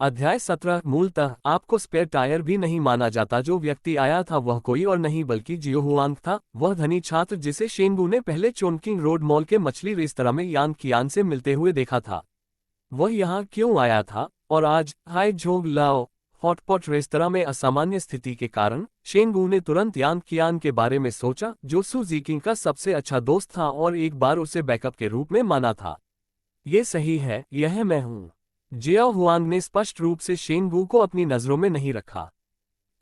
अध्याय 17। मूलतः आपको स्पेयर टायर भी नहीं माना जाता। जो व्यक्ति आया था वह कोई और नहीं बल्कि जियो हुआंग था, वह धनी छात्र जिसे शेनबू ने पहले चोनकिंग रोड मॉल के मछली रेस्तरां में यान कियान से मिलते हुए देखा था। वह यहाँ क्यों आया था और आज हाई झोंग लाओ हॉटपॉट रेस्तरां में असामान्य स्थिति के कारण शेनबू ने तुरंत यान कियान के बारे में सोचा, जो सू जीकिंग का सबसे अच्छा दोस्त था और एक बार उसे बैकअप के रूप में माना था। ये सही है, यह मैं हूँ। जियाओ हुआंग ने स्पष्ट रूप से शेनबू को अपनी नजरों में नहीं रखा।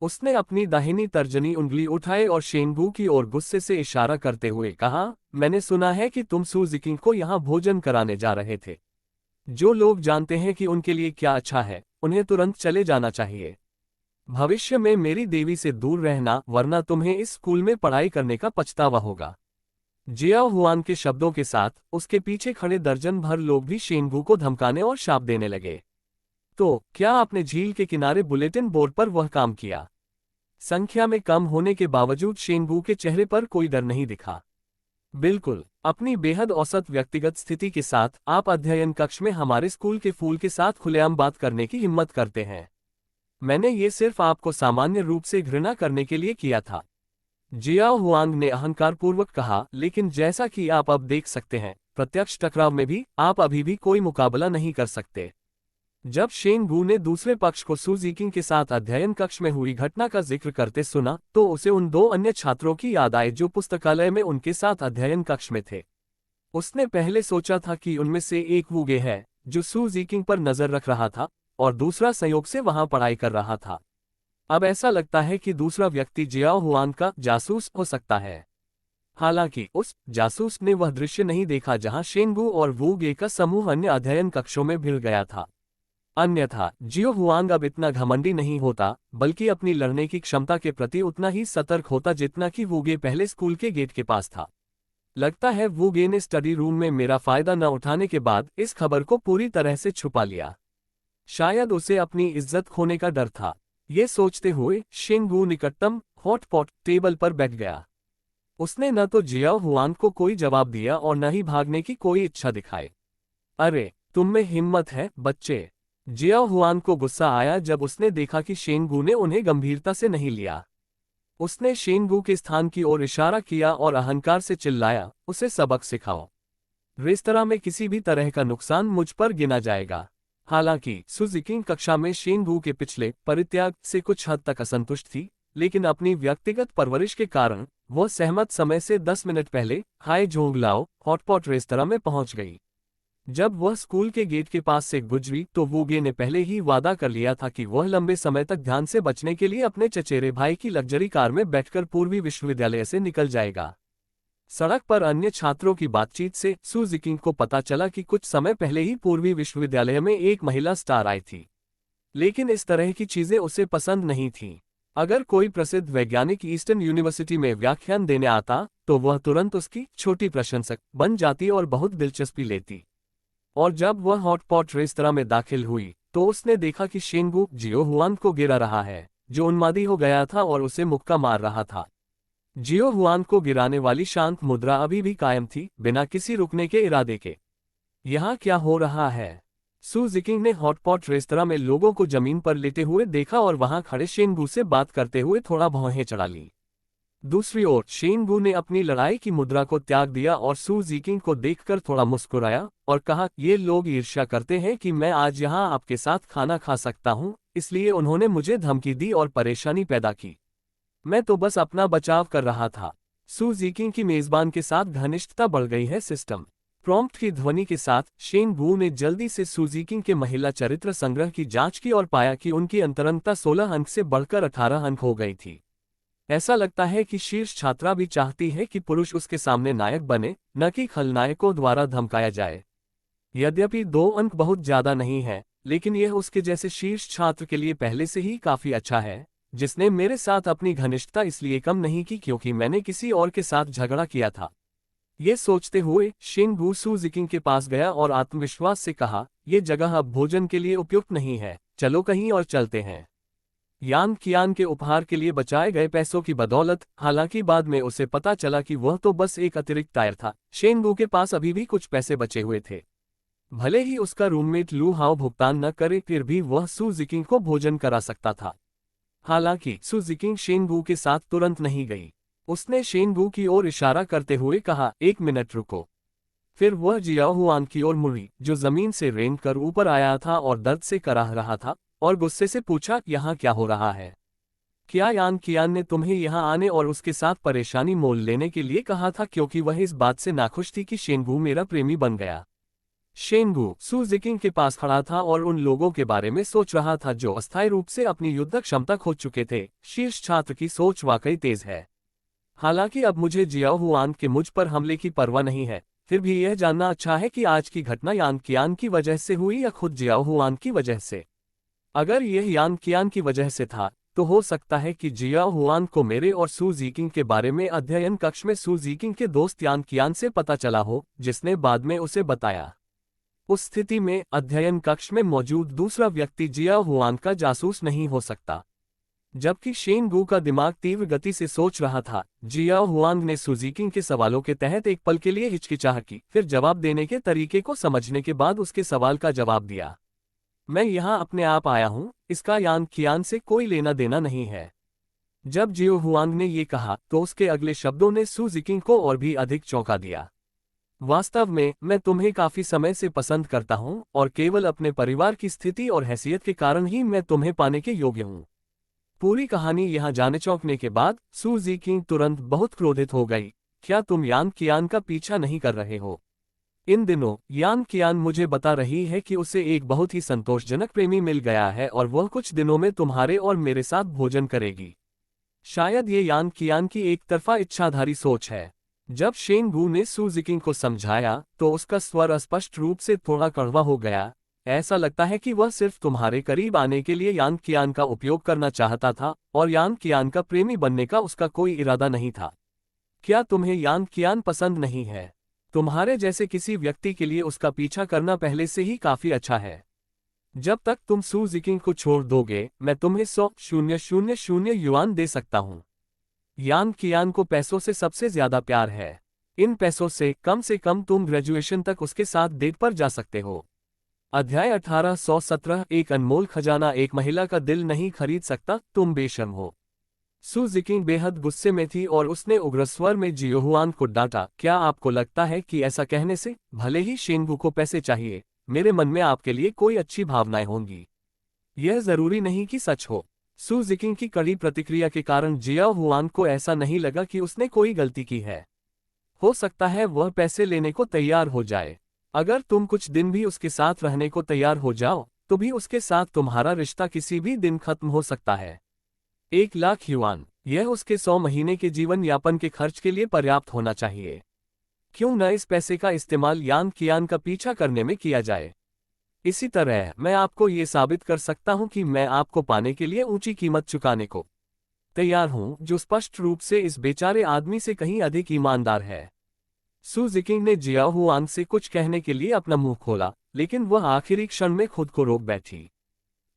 उसने अपनी दाहिनी तर्जनी उंगली उठाई और शेनबू की ओर गुस्से से इशारा करते हुए कहा, मैंने सुना है कि तुम सू जिकिंग को यहाँ भोजन कराने जा रहे थे। जो लोग जानते हैं कि उनके लिए क्या अच्छा है, उन्हें तुरंत चले जाना चाहिए। भविष्य में मेरी देवी से दूर रहना, वरना तुम्हें इस स्कूल में पढ़ाई करने का पछतावा होगा। जियाओ हुआन के शब्दों के साथ उसके पीछे खड़े दर्जन भर लोग भी शेनबू को धमकाने और शाप देने लगे। तो क्या आपने झील के किनारे बुलेटिन बोर्ड पर वह काम किया? संख्या में कम होने के बावजूद शेनबू के चेहरे पर कोई डर नहीं दिखा। बिल्कुल, अपनी बेहद औसत व्यक्तिगत स्थिति के साथ आप अध्ययन कक्ष में हमारे स्कूल के फूल के साथ खुलेआम बात करने की हिम्मत करते हैं। मैंने ये सिर्फ आपको सामान्य रूप से घृणा करने के लिए किया था, जियाओ हुआंग ने अहंकारपूर्वक कहा। लेकिन जैसा कि आप अब देख सकते हैं, प्रत्यक्ष टकराव में भी आप अभी भी कोई मुकाबला नहीं कर सकते। जब शेनबू ने दूसरे पक्ष को सू जीकिंग के साथ अध्ययन कक्ष में हुई घटना का जिक्र करते सुना, तो उसे उन दो अन्य छात्रों की याद आई जो पुस्तकालय में उनके साथ अध्ययन कक्ष में थे। उसने पहले सोचा था कि उनमें से एक वूगे है जो सू जीकिंग पर नजर रख रहा था और दूसरा संयोग से वहां पढ़ाई कर रहा था। अब ऐसा लगता है कि दूसरा व्यक्ति जियाओ हुआन का जासूस हो सकता है। हालांकि उस जासूस ने वह दृश्य नहीं देखा जहां शेनबू और वू गे का समूह अन्य अध्ययन कक्षों में भिड़ गया था। अन्यथा जियो हुआंग अब इतना घमंडी नहीं होता, बल्कि अपनी लड़ने की क्षमता के प्रति उतना ही सतर्क होता जितना कि वू गे पहले स्कूल के गेट के पास था। लगता है वू गे ने स्टडी रूम में मेरा फायदा न उठाने के बाद इस खबर को पूरी तरह से छुपा लिया। शायद उसे अपनी इज्जत खोने का डर था। ये सोचते हुए शेनबू निकटतम हॉटपॉट टेबल पर बैठ गया। उसने न तो जियाओ हुआन को कोई जवाब दिया और न ही भागने की कोई इच्छा दिखाई। अरे, तुम में हिम्मत है बच्चे। जियाओ हुआन को गुस्सा आया जब उसने देखा कि शेनबू ने उन्हें गंभीरता से नहीं लिया। उसने शेनबू के स्थान की ओर इशारा किया और अहंकार से चिल्लाया, उसे सबक सिखाओ। रेस्तरां में किसी भी तरह का नुकसान मुझ पर गिना जाएगा। हालांकि सू जीकिंग कक्षा में शेनबू के पिछले परित्याग से कुछ हद तक असंतुष्ट थी, लेकिन अपनी व्यक्तिगत परवरिश के कारण वह सहमत समय से 10 मिनट पहले हाई झोंग लाओ हॉटपॉट रेस्तरां में पहुंच गई। जब वह स्कूल के गेट के पास से गुजरी तो वूगे ने पहले ही वादा कर लिया था कि वह लंबे समय तक ध्यान से बचने के लिए अपने चचेरे भाई की लग्जरी कार में बैठकर पूर्वी विश्वविद्यालय से निकल जाएगा। सड़क पर अन्य छात्रों की बातचीत से सू जीकिंग को पता चला कि कुछ समय पहले ही पूर्वी विश्वविद्यालय में एक महिला स्टार आई थी, लेकिन इस तरह की चीजें उसे पसंद नहीं थीं। अगर कोई प्रसिद्ध वैज्ञानिक ईस्टर्न यूनिवर्सिटी में व्याख्यान देने आता तो वह तुरंत उसकी छोटी प्रशंसक बन जाती और बहुत दिलचस्पी लेती। और जब वह हॉटपॉट रेस्तरां में दाखिल हुई तो उसने देखा कि शेनबू जियो हुआन को गिरा रहा है, जो उन्मादी हो गया था और उसे मुक्का मार रहा था। जियो हुआन को गिराने वाली शांत मुद्रा अभी भी कायम थी, बिना किसी रुकने के इरादे के। यहाँ क्या हो रहा है? सू जीकिंग ने हॉटपॉट रेस्तरां में लोगों को जमीन पर लेटे हुए देखा और वहां खड़े शेनबू से बात करते हुए थोड़ा भौहें चढ़ा ली। दूसरी ओर शेनबू ने अपनी लड़ाई की मुद्रा को त्याग दिया और सू जीकिंग को देखकर थोड़ा मुस्कुराया और कहा, ये लोग ईर्ष्या करते हैं कि मैं आज यहाँ आपके साथ खाना खा सकता हूँ, इसलिए उन्होंने मुझे धमकी दी और परेशानी पैदा की। मैं तो बस अपना बचाव कर रहा था। सू जीकिंग की मेजबान के साथ घनिष्ठता बढ़ गई है। सिस्टम प्रॉम्प्ट की ध्वनि के साथ शेनबू ने जल्दी से सू जीकिंग के महिला चरित्र संग्रह की जांच की और पाया कि उनकी अंतरंगता 16 अंक से बढ़कर 18 अंक हो गई थी। ऐसा लगता है कि शीर्ष छात्रा भी चाहती है कि पुरुष उसके सामने नायक बने, न कि खलनायकों द्वारा धमकाया जाए। यद्यपि 2 अंक बहुत ज्यादा नहीं है, लेकिन यह उसके जैसे शीर्ष छात्र के लिए पहले से ही काफी अच्छा है, जिसने मेरे साथ अपनी घनिष्ठता इसलिए कम नहीं की क्योंकि मैंने किसी और के साथ झगड़ा किया था। ये सोचते हुए शेनबू सू जीकिंग के पास गया और आत्मविश्वास से कहा, ये जगह अब भोजन के लिए उपयुक्त नहीं है, चलो कहीं और चलते हैं। यान कियान के उपहार के लिए बचाए गए पैसों की बदौलत, हालांकि बाद में उसे पता चला कि वह तो बस एक अतिरिक्त टायर था, शेनबू के पास अभी भी कुछ पैसे बचे हुए थे। भले ही उसका रूममेट लू हाओ भुगतान न करे, फिर भी वह सू जिकिंग को भोजन करा सकता था। हालांकि सू जिकिंग शेनबू के साथ तुरंत नहीं गई। उसने शेनबू की ओर इशारा करते हुए कहा, 1 मिनट रुको। फिर वह जियाओ हुआन की ओर मुड़ी, जो जमीन से रेंग कर ऊपर आया था और दर्द से कराह रहा था, और गुस्से से पूछा, यहाँ क्या हो रहा है? क्या यान कियान ने तुम्हें यहाँ आने और उसके साथ परेशानी मोल लेने के लिए कहा था, क्योंकि वह इस बात से नाखुश थी कि शेनबू मेरा प्रेमी बन गया। शेनबू सू जिकिंग के पास खड़ा था और उन लोगों के बारे में सोच रहा था जो अस्थायी रूप से अपनी युद्धक क्षमता खो चुके थे। शीर्ष छात्र की सोच वाकई तेज है। हालांकि अब मुझे जियाओ हुआन के मुझ पर हमले की परवाह नहीं है, फिर भी यह जानना अच्छा है कि आज की घटना यान कियान की वजह से हुई या खुद जियाओ हुआन की वजह से। अगर यह यान कियान की वजह से था, तो हो सकता है कि जियाओ हुआन को मेरे और सू जिकिंग के बारे में अध्ययन कक्ष में सू जिकिंग के दोस्त यान कियान से पता चला हो, जिसने बाद में उसे बताया। उस स्थिति में अध्ययन कक्ष में मौजूद दूसरा व्यक्ति जियाओ हुआन का जासूस नहीं हो सकता। जबकि शेनबू का दिमाग तीव्र गति से सोच रहा था, जियाओ हुआंग ने सू जिकिंग के सवालों के तहत एक पल के लिए हिचकिचाहट की, फिर जवाब देने के तरीके को समझने के बाद उसके सवाल का जवाब दिया। मैं यहाँ अपने आप आया हूँ, इसका यान कियान से कोई लेना देना नहीं है। जब जियो हुआंग ने ये कहा, तो उसके अगले शब्दों ने सू जिकिंग को और भी अधिक चौंका दिया। वास्तव में मैं तुम्हें काफी समय से पसंद करता हूँ, और केवल अपने परिवार की स्थिति और हैसियत के कारण ही मैं तुम्हें पाने के योग्य हूँ। पूरी कहानी यहाँ जाने चौंकने के बाद सू जिकिंग तुरंत बहुत क्रोधित हो गई। क्या तुम यान कियान का पीछा नहीं कर रहे हो? इन दिनों यान कियान मुझे बता रही है कि उसे एक बहुत ही संतोषजनक प्रेमी मिल गया है और वह कुछ दिनों में तुम्हारे और मेरे साथ भोजन करेगी। शायद ये यान कियान की एक तरफा इच्छाधारी सोच है। जब शेनबू ने सू जिकिंग को समझाया, तो उसका स्वर स्पष्ट रूप से थोड़ा कड़वा हो गया। ऐसा लगता है कि वह सिर्फ तुम्हारे करीब आने के लिए यान कियान का उपयोग करना चाहता था, और यान कियान का प्रेमी बनने का उसका कोई इरादा नहीं था। क्या तुम्हें यान कियान पसंद नहीं है? तुम्हारे जैसे किसी व्यक्ति के लिए उसका पीछा करना पहले से ही काफी अच्छा है। जब तक तुम सू जिकिंग को छोड़ दोगे, मैं तुम्हें 100,000 युआन दे सकता हूँ। यान कियान को पैसों से सबसे ज्यादा प्यार है। इन पैसों से कम तुम ग्रेजुएशन तक उसके साथ डेट पर जा सकते हो। अध्याय 1817 एक अनमोल खजाना एक महिला का दिल नहीं खरीद सकता, तुम बेशर्म हो। सू जिकिंग बेहद गुस्से में थी और उसने उग्र स्वर में जियो हुआन को डांटा, क्या आपको लगता है कि ऐसा कहने से, भले ही शेनबू को पैसे चाहिए, मेरे मन में आपके लिए कोई अच्छी भावनाएं होंगी? यह जरूरी नहीं कि सच हो। सू जिकिंग की कड़ी प्रतिक्रिया के कारण जियाओ हुआन को ऐसा नहीं लगा कि उसने कोई गलती की है। हो सकता है वह पैसे लेने को तैयार हो जाए। अगर तुम कुछ दिन भी उसके साथ रहने को तैयार हो जाओ, तो भी उसके साथ तुम्हारा रिश्ता किसी भी दिन खत्म हो सकता है। 1 लाख युआन, यह उसके 100 महीने के जीवन यापन के खर्च के लिए पर्याप्त होना चाहिए। क्यों न इस पैसे का इस्तेमाल यान कियान का पीछा करने में किया जाए? इसी तरह मैं आपको ये साबित कर सकता हूं कि मैं आपको पाने के लिए ऊंची कीमत चुकाने को तैयार हूं, जो स्पष्ट रूप से इस बेचारे आदमी से कहीं अधिक ईमानदार है। सू जिकिंग ने जियाओ हुआंग से कुछ कहने के लिए अपना मुंह खोला, लेकिन वह आखिरी क्षण में खुद को रोक बैठी।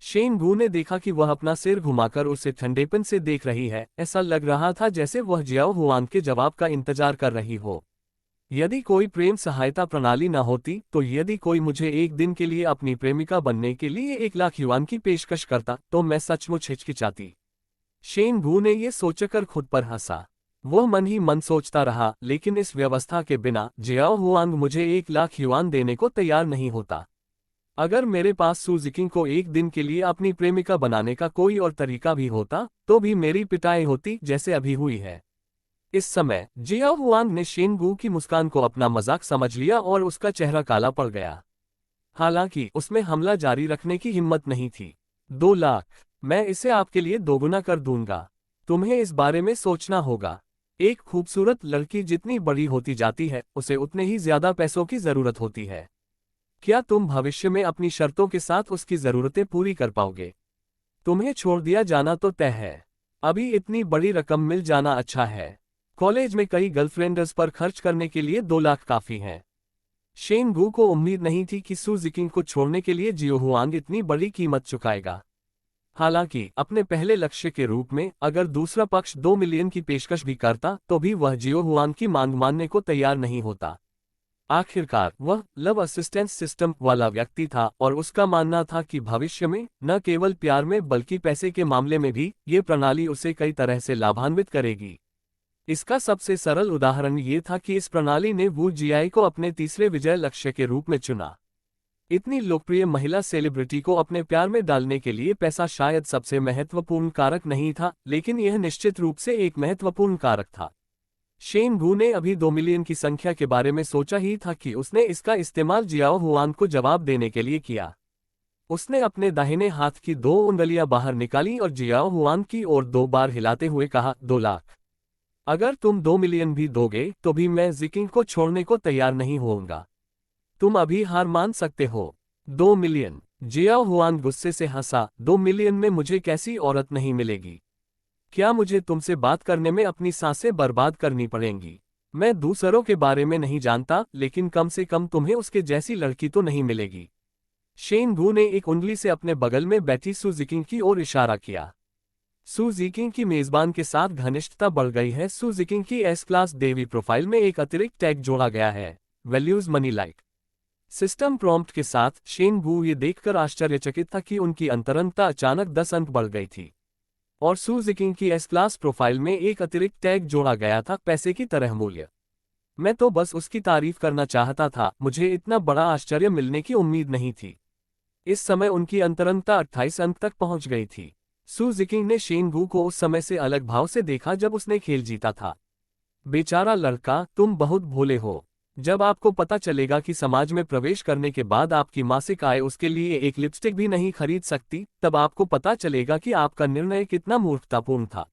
शेनबू ने देखा कि वह अपना सिर घुमाकर उसे ठंडेपन से देख रही है। ऐसा लग रहा था जैसे वह जियाओ हुआंग के जवाब का इंतजार कर रही हो। यदि कोई प्रेम सहायता प्रणाली न होती, तो यदि कोई मुझे एक दिन के लिए अपनी प्रेमिका बनने के लिए 1 लाख युआन की पेशकश करता, तो मैं सचमुच हिचकिचाती। शेनबू ने ये सोचकर खुद पर हंसा। वह मन ही मन सोचता रहा, लेकिन इस व्यवस्था के बिना जियाओ हुआंग मुझे 1 लाख युआन देने को तैयार नहीं होता। अगर मेरे पास सू जिकिंग को एक दिन के लिए अपनी प्रेमिका बनाने का कोई और तरीका भी होता, तो भी मेरी पिटाई होती जैसे अभी हुई है। इस समय जियाओ हुआंग ने शेनबू की मुस्कान को अपना मजाक समझ लिया और उसका चेहरा काला पड़ गया। हालांकि उसमें हमला जारी रखने की हिम्मत नहीं थी। 2 लाख, मैं इसे आपके लिए दोगुना कर दूंगा। तुम्हें इस बारे में सोचना होगा। एक खूबसूरत लड़की जितनी बड़ी होती जाती है, उसे उतने ही ज्यादा पैसों की जरूरत होती है। क्या तुम भविष्य में अपनी शर्तों के साथ उसकी जरूरतें पूरी कर पाओगे? तुम्हें छोड़ दिया जाना तो तय है। अभी इतनी बड़ी रकम मिल जाना अच्छा है। कॉलेज में कई गर्लफ्रेंड्स पर खर्च करने के लिए 2 लाख काफी हैं। शेनबू को उम्मीद नहीं थी कि सू जिकिंग को छोड़ने के लिए जियो हुआंग इतनी बड़ी कीमत चुकाएगा। हालांकि अपने पहले लक्ष्य के रूप में अगर दूसरा पक्ष 2 मिलियन की पेशकश भी करता, तो भी वह जियो हुआंग की मांग मानने को तैयार नहीं होता। आखिरकार वह लव असिस्टेंस सिस्टम वाला व्यक्ति था और उसका मानना था कि भविष्य में न केवल प्यार में बल्कि पैसे के मामले में भी ये प्रणाली उसे कई तरह से लाभान्वित करेगी। इसका सबसे सरल उदाहरण ये था कि इस प्रणाली ने वू जियाई को अपने तीसरे विजय लक्ष्य के रूप में चुना। इतनी लोकप्रिय महिला सेलिब्रिटी को अपने प्यार में डालने के लिए पैसा शायद सबसे महत्वपूर्ण कारक नहीं था, लेकिन यह निश्चित रूप से एक महत्वपूर्ण कारक था। शेन वू ने अभी 2 मिलियन की संख्या के बारे में सोचा ही था कि उसने इसका इस्तेमाल जियाओ हुआन को जवाब देने के लिए किया। उसने अपने दाहिने हाथ की 2 उंगलियां बाहर निकाली और जियाओ हुआन की ओर 2 बार हिलाते हुए कहा, 2 लाख। अगर तुम 2 मिलियन भी दोगे तो भी मैं जिकिंग को छोड़ने को तैयार नहीं होऊंगा। तुम अभी हार मान सकते हो। 2 मिलियन। जियाओ हुआन गुस्से से हंसा, 2 मिलियन में मुझे कैसी औरत नहीं मिलेगी? क्या मुझे तुमसे बात करने में अपनी सांसें बर्बाद करनी पड़ेंगी? मैं दूसरों के बारे में नहीं जानता, लेकिन कम से कम तुम्हें उसके जैसी लड़की तो नहीं मिलेगी। शेन वू ने एक उंगली से अपने बगल में बैठी सू जिकिंग की ओर इशारा किया। सू जिकिंग की मेजबान के साथ घनिष्ठता बढ़ गई है। सू जिकिंग की एस क्लास देवी प्रोफाइल में एक अतिरिक्त टैग जोड़ा गया है, values money like. System prompt के साथ शेन वू ये देखकर आश्चर्यचकित था कि उनकी अंतरंगता अचानक 10 अंक बढ़ गई थी। और सू जिकिंग की एस क्लास प्रोफाइल में एक अतिरिक्त टैग जोड़ा गया था, पैसे की तरह मूल्य। मैं तो बस उसकी तारीफ करना चाहता था, मुझे इतना बड़ा आश्चर्य मिलने की उम्मीद नहीं थी। इस समय उनकी अंतरंगता 28 अंक तक पहुंच गई थी। सू जिकिंग ने शेन वू को उस समय से अलग भाव से देखा जब उसने खेल जीता था। बेचारा लड़का, तुम बहुत भोले हो। जब आपको पता चलेगा कि समाज में प्रवेश करने के बाद आपकी मासिक आय उसके लिए एक लिपस्टिक भी नहीं खरीद सकती, तब आपको पता चलेगा कि आपका निर्णय कितना मूर्खतापूर्ण था।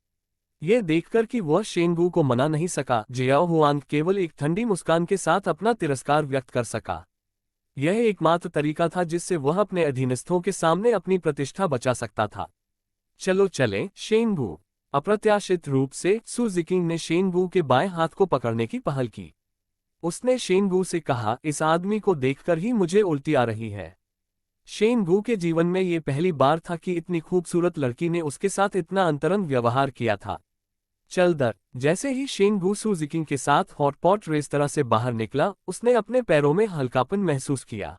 यह देखकर कि वह शेन वू को मना नहीं सका, जियाओ हुआन केवल एक ठंडी मुस्कान के साथ अपना तिरस्कार व्यक्त कर सका। यह एकमात्र तरीका था जिससे वह अपने अधीनस्थों के सामने अपनी प्रतिष्ठा बचा सकता था। चलो चलें, शेन वू। अप्रत्याशित रूप से सू जिकिंग ने शेन वू के बाएं हाथ को पकड़ने की पहल की। उसने शेन वू से कहा, इस आदमी को देखकर ही मुझे उल्टी आ रही है। शेन वू के जीवन में ये पहली बार था कि इतनी खूबसूरत लड़की ने उसके साथ इतना अंतरंग व्यवहार किया था। चल दर। जैसे ही शेन वू सू जिकिंग के साथ हॉटपॉट रेस्तरां से बाहर निकला, उसने अपने पैरों में हल्कापन महसूस किया।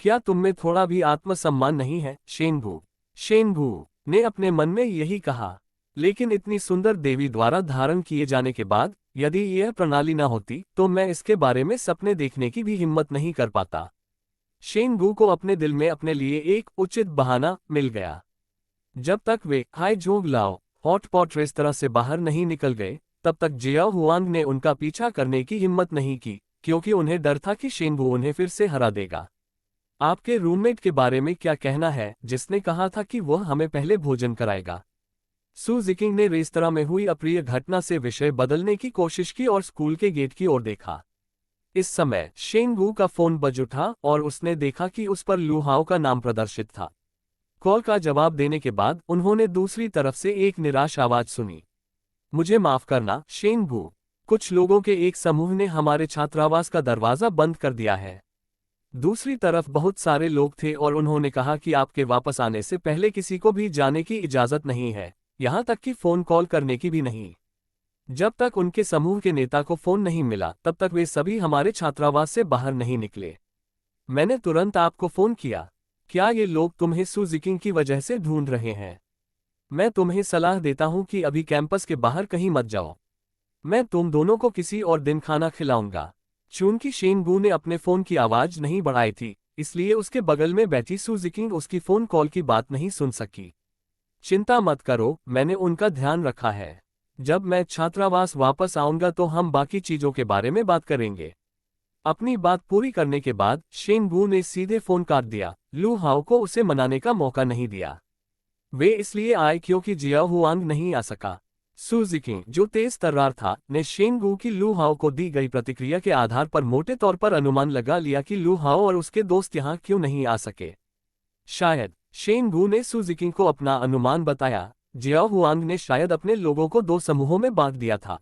क्या तुम में थोड़ा भी आत्मसम्मान नहीं है, शेन वू? शेन वू ने अपने मन में यही कहा। लेकिन इतनी सुंदर देवी द्वारा धारण किए जाने के बाद, यदि यह प्रणाली न होती तो मैं इसके बारे में सपने देखने की भी हिम्मत नहीं कर पाता। शेन वू को अपने दिल में अपने लिए एक उचित बहाना मिल गया। जब तक वे हाई जोंग लाओ हॉटपॉट रेस्तरां से बाहर नहीं निकल गए, तब तक जियाओ हुआंग ने उनका पीछा करने की हिम्मत नहीं की, क्योंकि उन्हें डर था कि शेन वू उन्हें फिर से हरा देगा। आपके रूममेट के बारे में क्या कहना है, जिसने कहा था कि वह हमें पहले भोजन कराएगा? सू जिकिंग ने रेस्तरां में हुई अप्रिय घटना से विषय बदलने की कोशिश की और स्कूल के गेट की ओर देखा। इस समय शेन वू का फोन बज उठा और उसने देखा कि उस पर लू हाओ का नाम प्रदर्शित था। कॉल का जवाब देने के बाद उन्होंने दूसरी तरफ से एक निराश आवाज सुनी। मुझे माफ करना, शेन वू। कुछ लोगों के एक समूह ने हमारे छात्रावास का दरवाजा बंद कर दिया है। दूसरी तरफ बहुत सारे लोग थे और उन्होंने कहा कि आपके वापस आने से पहले किसी को भी जाने की इजाजत नहीं है, यहां तक कि फोन कॉल करने की भी नहीं। जब तक उनके समूह के नेता को फोन नहीं मिला, तब तक वे सभी हमारे छात्रावास से बाहर नहीं निकले। मैंने तुरंत आपको फोन किया। क्या ये लोग तुम्हें सू जिकिंग की वजह से ढूंढ रहे हैं? मैं तुम्हें सलाह देता हूं कि अभी कैंपस के बाहर कहीं मत जाओ। मैं तुम दोनों को किसी और दिन खाना खिलाऊंगा। चूंकि शेन वू ने अपने फोन की आवाज नहीं बढ़ाई थी, इसलिए उसके बगल में बैठी सू जिकिंग उसकी फोन कॉल की बात नहीं सुन सकी। चिंता मत करो, मैंने उनका ध्यान रखा है। जब मैं छात्रावास वापस आऊंगा तो हम बाकी चीजों के बारे में बात करेंगे। अपनी बात पूरी करने के बाद शेन वू ने सीधे फोन काट दिया। लू हाओ को उसे मनाने का मौका नहीं दिया। वे इसलिए आए क्योंकि जियाओ हुआंग नहीं आ सका। सू जिकिंग, जो तेज तर्रार था, ने शेन वू की लू हाओ को दी गई प्रतिक्रिया के आधार पर मोटे तौर पर अनुमान लगा लिया कि लू हाओ और उसके दोस्त यहां क्यों नहीं आ सके। शायद शेन वू ने सू जिकिंग को अपना अनुमान बताया। जियाओ हुआंग ने शायद अपने लोगों को 2 समूहों में बांट दिया था।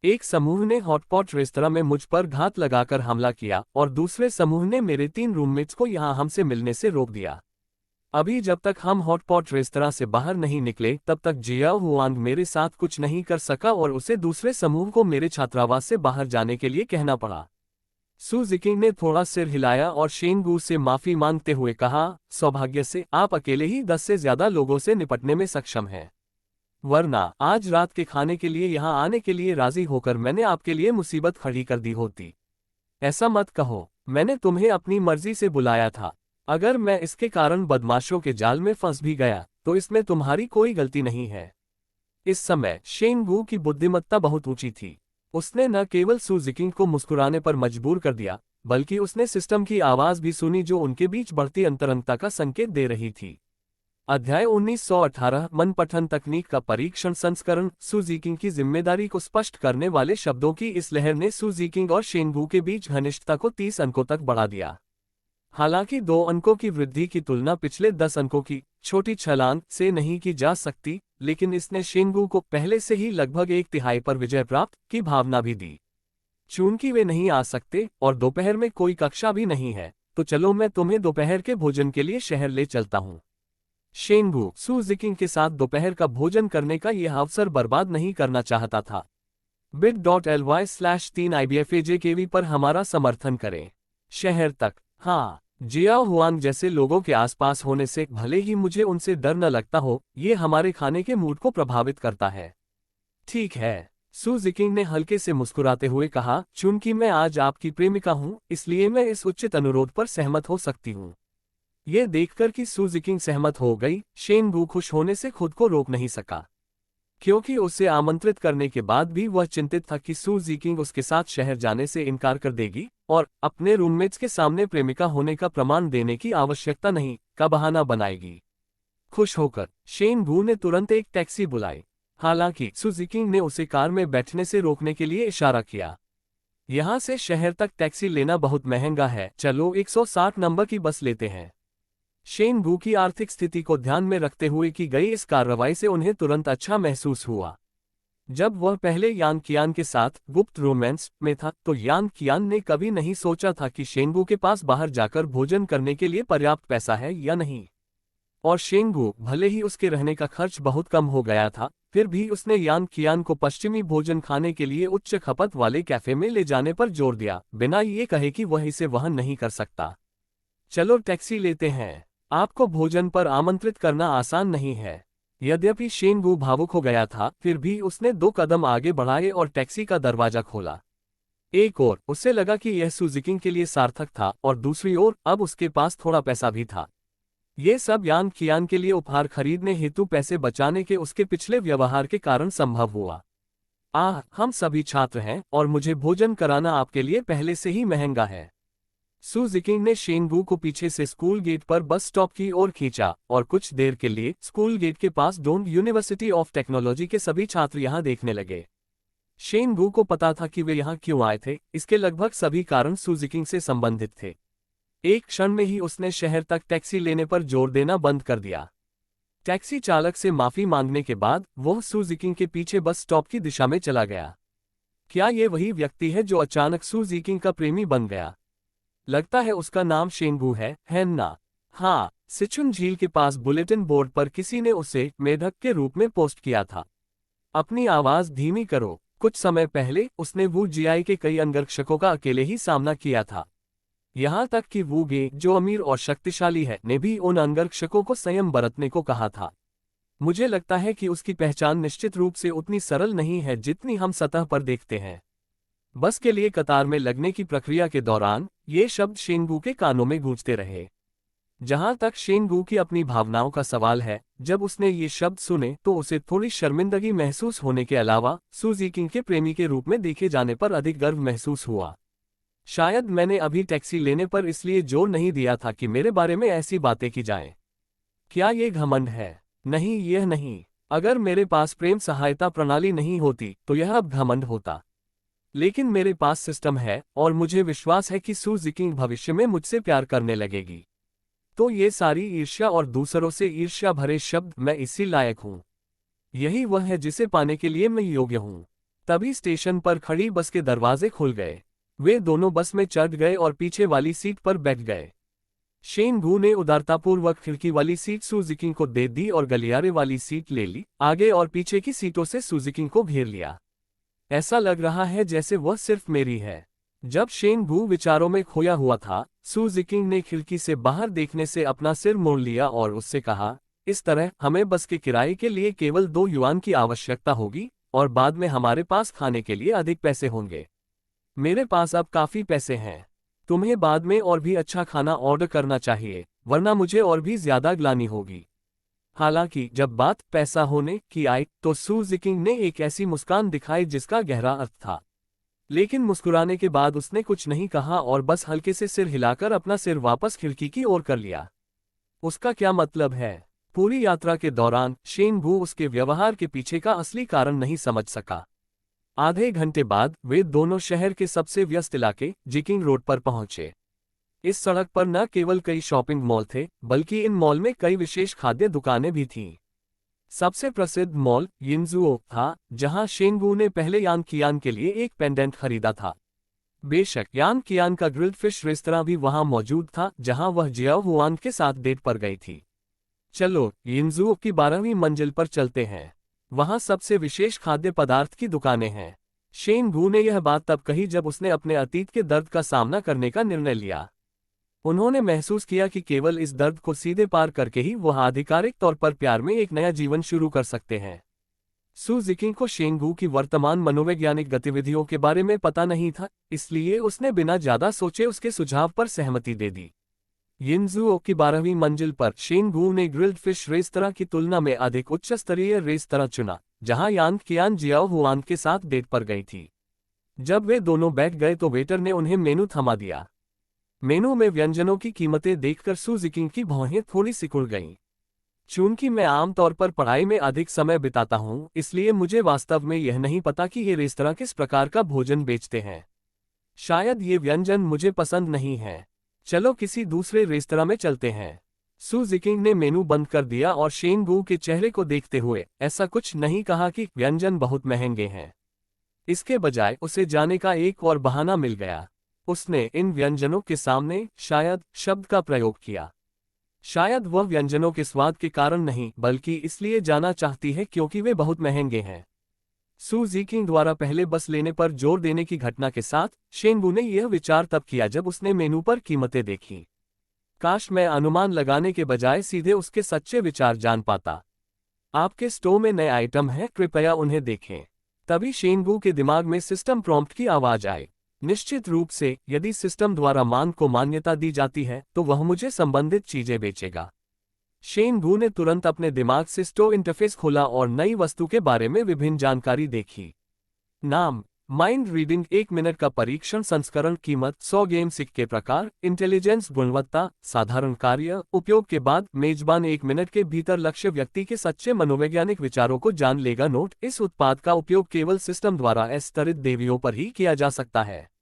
एक समूह ने हॉटपॉट रेस्तरां में मुझ पर घात लगाकर हमला किया और दूसरे समूह ने मेरे 3 रूममेट्स को यहां हमसे मिलने से रोक दिया। अभी जब तक हम हॉटपॉट रेस्तरां से बाहर नहीं निकले, तब तक जियाओ हुआंग मेरे साथ कुछ नहीं कर सका और उसे दूसरे समूह को मेरे छात्रावास से बाहर जाने के लिए कहना पड़ा। सू जिकिंग ने थोड़ा सिर हिलाया और शेंगू से माफी मांगते हुए कहा, सौभाग्य से आप अकेले ही 10 से ज्यादा लोगों से निपटने में सक्षम हैं। वरना आज रात के खाने के लिए यहाँ आने के लिए राजी होकर मैंने आपके लिए मुसीबत खड़ी कर दी होती। ऐसा मत कहो, मैंने तुम्हें अपनी मर्जी से बुलाया था। अगर मैं इसके कारण बदमाशों के जाल में फंस भी गया तो इसमें तुम्हारी कोई गलती नहीं है। इस समय शेंगू की बुद्धिमत्ता बहुत ऊंची थी। उसने न केवल सू जिकिंग को मुस्कुराने पर मजबूर कर दिया, बल्कि उसने सिस्टम की आवाज भी सुनी जो उनके बीच बढ़ती अंतरंगता का संकेत दे रही थी। अध्याय 1918 मनपठन तकनीक का परीक्षण संस्करण। सू जिकिंग की जिम्मेदारी को स्पष्ट करने वाले शब्दों की इस लहर ने सू जिकिंग और शेंगू के बीच घनिष्ठता को 30 अंकों तक बढ़ा दिया। हालांकि 2 अंकों की वृद्धि की तुलना पिछले 10 अंकों की छोटी छलांग से नहीं की जा सकती, लेकिन इसने शेंगू को पहले से ही लगभग 1/3 पर विजय प्राप्त की भावना भी दी। चूंकि वे नहीं आ सकते और दोपहर में कोई कक्षा भी नहीं है, तो चलो मैं तुम्हें दोपहर के भोजन के लिए शहर ले चलता हूँ। शेंगू सू जिकिंग के साथ दोपहर का भोजन करने का यह अवसर बर्बाद नहीं करना चाहता था। bit.ly/3ibfajkv पर हमारा समर्थन करें। शहर तक, हाँ, जियाओ हुआंग जैसे लोगों के आसपास होने से भले ही मुझे उनसे डर न लगता हो, ये हमारे खाने के मूड को प्रभावित करता है। ठीक है, सू जिकिंग ने हल्के से मुस्कुराते हुए कहा, चूंकि मैं आज आपकी प्रेमिका हूं, इसलिए मैं इस उचित अनुरोध पर सहमत हो सकती हूं। ये देखकर कि सू जिकिंग सहमत हो गई, शेंगू खुश होने से खुद को रोक नहीं सका। क्योंकि उसे आमंत्रित करने के बाद भी वह चिंतित था कि सू जिकिंग उसके साथ शहर जाने से इनकार कर देगी और अपने रूममेट्स के सामने प्रेमिका होने का प्रमाण देने की आवश्यकता नहीं का बहाना बनाएगी। खुश होकर शेंगू ने तुरंत एक टैक्सी बुलाई। हालांकि सू जिकिंग ने उसे कार में बैठने से रोकने के लिए इशारा किया। यहां से शहर तक टैक्सी लेना बहुत महंगा है, चलो 160 नंबर की बस लेते हैं। शेंगू की आर्थिक स्थिति को ध्यान में रखते हुए की गई इस कार्रवाई से उन्हें तुरंत अच्छा महसूस हुआ। जब वह पहले यान कियान के साथ गुप्त रोमांस में था तो यान कियान ने कभी नहीं सोचा था कि शेंगू के पास बाहर जाकर भोजन करने के लिए पर्याप्त पैसा है या नहीं। और शेंगू भले ही उसके रहने का खर्च बहुत कम हो गया था, फिर भी उसने यान कियान को पश्चिमी भोजन खाने के लिए उच्च खपत वाले कैफे में ले जाने पर जोर दिया, बिना ये कहे कि वह इसे वहन नहीं कर सकता। चलो टैक्सी लेते हैं। आपको भोजन पर आमंत्रित करना आसान नहीं है। यद्यपि शेंगू भावुक हो गया था, फिर भी उसने 2 कदम आगे बढ़ाए और टैक्सी का दरवाजा खोला। एक ओर उसे लगा कि यह सू जिकिंग के लिए सार्थक था और दूसरी ओर अब उसके पास थोड़ा पैसा भी था। ये सब यान कियान के लिए उपहार खरीदने हेतु पैसे बचाने के उसके पिछले व्यवहार के कारण संभव हुआ। हम सभी छात्र हैं और मुझे भोजन कराना आपके लिए पहले से ही महंगा है। सू जिकिंग ने शेंगू को पीछे से स्कूल गेट पर बस स्टॉप की ओर खींचा और कुछ देर के लिए स्कूल गेट के पास डोंग यूनिवर्सिटी ऑफ टेक्नोलॉजी के सभी छात्र यहां देखने लगे। शेंगू को पता था कि वे यहां क्यों आए थे, इसके लगभग सभी कारण सू जिकिंग से संबंधित थे। एक क्षण में ही उसने शहर तक टैक्सी लेने पर जोर देना बंद कर दिया। टैक्सी चालक से माफी मांगने के बाद वह सू जिकिंग के पीछे बस स्टॉप की दिशा में चला गया। क्या ये वही व्यक्ति है जो अचानक सू जिकिंग का प्रेमी बन गया? लगता है उसका नाम शेंगू है ना? हाँ, सिचुन झील के पास बुलेटिन बोर्ड पर किसी ने उसे मेढक के रूप में पोस्ट किया था। अपनी आवाज धीमी करो। कुछ समय पहले उसने वू जियाई के कई अंगरक्षकों का अकेले ही सामना किया था। यहाँ तक कि वू गे, जो अमीर और शक्तिशाली है, ने भी उन अंगरक्षकों को संयम बरतने को कहा था। मुझे लगता है कि उसकी पहचान निश्चित रूप से उतनी सरल नहीं है जितनी हम सतह पर देखते हैं। बस के लिए कतार में लगने की प्रक्रिया के दौरान ये शब्द शेंगू के कानों में गूंजते रहे। जहां तक शेंगू की अपनी भावनाओं का सवाल है, जब उसने ये शब्द सुने तो उसे थोड़ी शर्मिंदगी महसूस होने के अलावा सू जिकिंग के प्रेमी के रूप में देखे जाने पर अधिक गर्व महसूस हुआ। शायद मैंने अभी टैक्सी लेने पर इसलिए जोर नहीं दिया था कि मेरे बारे में ऐसी बातें की जाएं। क्या ये घमंड है? नहीं, यह नहीं। अगर मेरे पास प्रेम सहायता प्रणाली नहीं होती तो यह अब घमंड होता। लेकिन मेरे पास सिस्टम है और मुझे विश्वास है कि सू जिकिंग भविष्य में मुझसे प्यार करने लगेगी। तो ये सारी ईर्ष्या और दूसरों से ईर्ष्या भरे शब्द, मैं इसी लायक हूँ। यही वह है जिसे पाने के लिए मैं योग्य हूँ। तभी स्टेशन पर खड़ी बस के दरवाजे खुल गए। वे दोनों बस में चढ़ गए और पीछे वाली सीट पर बैठ गए। शेंगू ने उदारतापूर्वक खिड़की वाली सीट सू जिकिंग को दे दी और गलियारे वाली सीट ले ली। आगे और पीछे की सीटों से सू जिकिंग को घेर लिया। ऐसा लग रहा है जैसे वह सिर्फ मेरी है। जब शेन वू विचारों में खोया हुआ था, सू जिकिंग ने खिड़की से बाहर देखने से अपना सिर मोड़ लिया और उससे कहा, इस तरह हमें बस के किराए के लिए केवल 2 युआन की आवश्यकता होगी, और बाद में हमारे पास खाने के लिए अधिक पैसे होंगे। मेरे पास अब काफी पैसे हैं। तुम्हें बाद में और भी अच्छा खाना ऑर्डर करना चाहिए, वरना मुझे और भी ज्यादा ग्लानि होगी। हालांकि जब बात पैसा होने की आई तो सू जिकिंग ने एक ऐसी मुस्कान दिखाई जिसका गहरा अर्थ था। लेकिन मुस्कुराने के बाद उसने कुछ नहीं कहा और बस हल्के से सिर हिलाकर अपना सिर वापस खिड़की की ओर कर लिया। उसका क्या मतलब है? पूरी यात्रा के दौरान शेन वू उसके व्यवहार के पीछे का असली कारण नहीं समझ सका। आधे घंटे बाद वे दोनों शहर के सबसे व्यस्त इलाके जिकिंग रोड पर पहुंचे। इस सड़क पर न केवल कई शॉपिंग मॉल थे, बल्कि इन मॉल में कई विशेष खाद्य दुकानें भी थीं। सबसे प्रसिद्ध मॉल यिनजुओ था, जहां शेन वू ने पहले यान कियान के लिए एक पेंडेंट खरीदा था। बेशक यान कियान का ग्रिल्ड फिश रेस्तरां भी वहां मौजूद था, जहां वह जियाओ हुआन के साथ डेट पर गई थी। चलो यिनजुओ की 12वीं मंजिल पर चलते हैं। वहां सबसे विशेष खाद्य पदार्थ की दुकानें हैं। शेन वू ने यह बात तब कही जब उसने अपने अतीत के दर्द का सामना करने का निर्णय लिया। उन्होंने महसूस किया कि केवल इस दर्द को सीधे पार करके ही वह आधिकारिक तौर पर प्यार में एक नया जीवन शुरू कर सकते हैं। सू जिकिंग को शेन वू की वर्तमान मनोवैज्ञानिक गतिविधियों के बारे में पता नहीं था, इसलिए उसने बिना ज्यादा सोचे उसके सुझाव पर सहमति दे दी। यिनजुओ की 12वीं मंजिल पर शेन वू ने ग्रिल्ड फिश रेस्तरां की तुलना में अधिक उच्च स्तरीय रेस्तरां चुना, जहां यान कियान जियाओ हुआन के साथ डेट पर गई थी। जब वे दोनों बैठ गए तो वेटर ने उन्हें मेनू थमा दिया। मेनू में व्यंजनों की कीमतें देखकर सू जिकिंग की भौहें थोड़ी सिकुड़ गईं। चूंकि मैं आमतौर पर पढ़ाई में अधिक समय बिताता हूं, इसलिए मुझे वास्तव में यह नहीं पता कि ये रेस्तरां किस प्रकार का भोजन बेचते हैं। शायद ये व्यंजन मुझे पसंद नहीं है। चलो किसी दूसरे रेस्तरां में चलते हैं। सू जिकिंग ने मेनू बंद कर दिया और शेन वू के चेहरे को देखते हुए ऐसा कुछ नहीं कहा कि व्यंजन बहुत महंगे हैं। इसके बजाय उसे जाने का एक और बहाना मिल गया। उसने इन व्यंजनों के सामने शायद शब्द का प्रयोग किया। शायद वह व्यंजनों के स्वाद के कारण नहीं, बल्कि इसलिए जाना चाहती है क्योंकि वे बहुत महंगे हैं। सू जिकिंग द्वारा पहले बस लेने पर जोर देने की घटना के साथ शेन वू ने यह विचार तब किया जब उसने मेनू पर कीमतें देखी। काश मैं अनुमान लगाने के बजाय सीधे उसके सच्चे विचार जान पाता। आपके स्टोर में नए आइटम हैं, कृपया उन्हें देखें। तभी शेन वू के दिमाग में सिस्टम प्रॉम्प्ट की आवाज आई। निश्चित रूप से, यदि सिस्टम द्वारा मांग को मान्यता दी जाती है तो वह मुझे संबंधित चीजें बेचेगा। शेन वू ने तुरंत अपने दिमाग से स्टोर इंटरफेस खोला और नई वस्तु के बारे में विभिन्न जानकारी देखी। नाम, माइंड रीडिंग 1 मिनट का परीक्षण संस्करण, कीमत 100 गेम सिक्के, प्रकार इंटेलिजेंस, गुणवत्ता साधारण, कार्य उपयोग के बाद मेजबान 1 मिनट के भीतर लक्ष्य व्यक्ति के सच्चे मनोवैज्ञानिक विचारों को जान लेगा। नोट, इस उत्पाद का उपयोग केवल सिस्टम द्वारा स्तरित देवियों पर ही किया जा सकता है।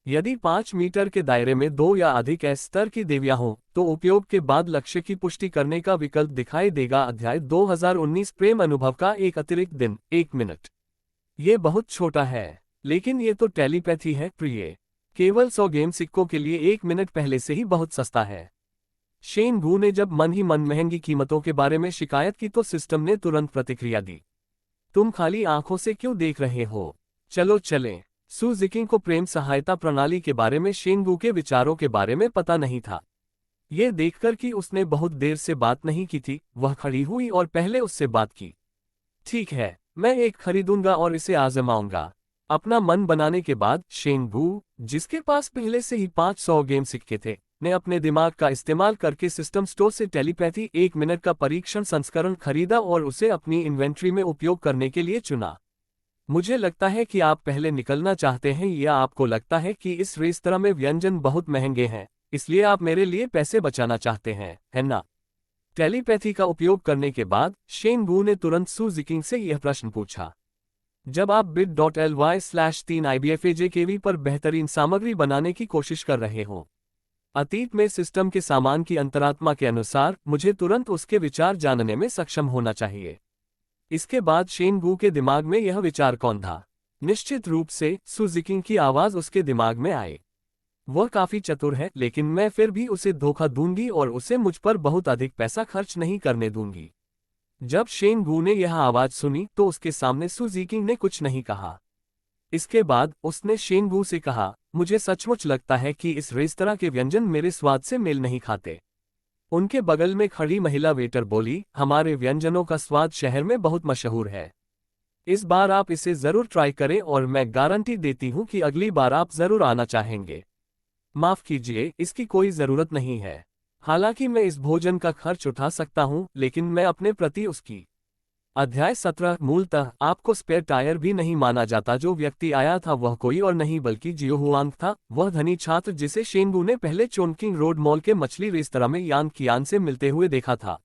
यदि 5 मीटर के दायरे में 2 या अधिक एस स्तर की देवियां हों, तो उपयोग के बाद लक्ष्य की पुष्टि करने का विकल्प दिखाई देगा। अध्याय 2019, प्रेम अनुभव का एक अतिरिक्त दिन, 1 मिनट। ये बहुत छोटा है, लेकिन ये तो टेलीपैथी है प्रिय। केवल 100 गेम सिक्कों के लिए 1 मिनट पहले से ही बहुत सस्ता है। शेन वू ने जब मन ही मन महंगी कीमतों के बारे में शिकायत की तो सिस्टम ने तुरंत प्रतिक्रिया दी। तुम खाली आंखों से क्यों देख रहे हो? चलो चलें। सू जिकिंग को प्रेम सहायता प्रणाली के बारे में शेन वू के विचारों के बारे में पता नहीं था। यह देखकर कि उसने बहुत देर से बात नहीं की थी, वह खड़ी हुई और पहले उससे बात की। ठीक है, मैं एक खरीदूंगा और इसे आजमाऊंगा। अपना मन बनाने के बाद शेन वू, जिसके पास पहले से ही 500 गेम सिक्के थे, ने अपने दिमाग का इस्तेमाल करके सिस्टम स्टोर से टेलीपैथी 1 मिनट का परीक्षण संस्करण खरीदा और उसे अपनी इन्वेंट्री में उपयोग करने के लिए चुना। मुझे लगता है कि आप पहले निकलना चाहते हैं, या आपको लगता है कि इस रेस्तरां में व्यंजन बहुत महंगे हैं, इसलिए आप मेरे लिए पैसे बचाना चाहते हैं, है ना? टेलीपैथी का उपयोग करने के बाद शेन वू ने तुरंत सू जिकिंग से यह प्रश्न पूछा। जब आप bit.ly/3ibfajkv पर बेहतरीन सामग्री बनाने की कोशिश कर रहे हो, अतीत में सिस्टम के सामान की अंतरात्मा के अनुसार मुझे तुरंत उसके विचार जानने में सक्षम होना चाहिए। इसके बाद शेन वू के दिमाग में यह विचार कौन था? निश्चित रूप से सू जिकिंग की आवाज उसके दिमाग में आई। वह काफी चतुर है, लेकिन मैं फिर भी उसे धोखा दूंगी और उसे मुझ पर बहुत अधिक पैसा खर्च नहीं करने दूंगी। जब शेन वू ने यह आवाज सुनी तो उसके सामने सू जिकिंग ने कुछ नहीं कहा। इसके बाद उसने शेनबू से कहा, मुझे सचमुच लगता है कि इस रेस्तरां के व्यंजन मेरे स्वाद से मेल नहीं खाते। उनके बगल में खड़ी महिला वेटर बोली, हमारे व्यंजनों का स्वाद शहर में बहुत मशहूर है। इस बार आप इसे जरूर ट्राई करें और मैं गारंटी देती हूं कि अगली बार आप जरूर आना चाहेंगे। माफ कीजिए, इसकी कोई जरूरत नहीं है। हालांकि मैं इस भोजन का खर्च उठा सकता हूं, लेकिन मैं अपने प्रति उसकी। अध्याय 17। मूलतः आपको स्पेयर टायर भी नहीं माना जाता। जो व्यक्ति आया था वह कोई और नहीं बल्कि जियो हुआंग था, वह धनी छात्र जिसे शेनबू ने पहले चोनकिंग रोड मॉल के मछली रेस्तरां में यान कियान से मिलते हुए देखा था।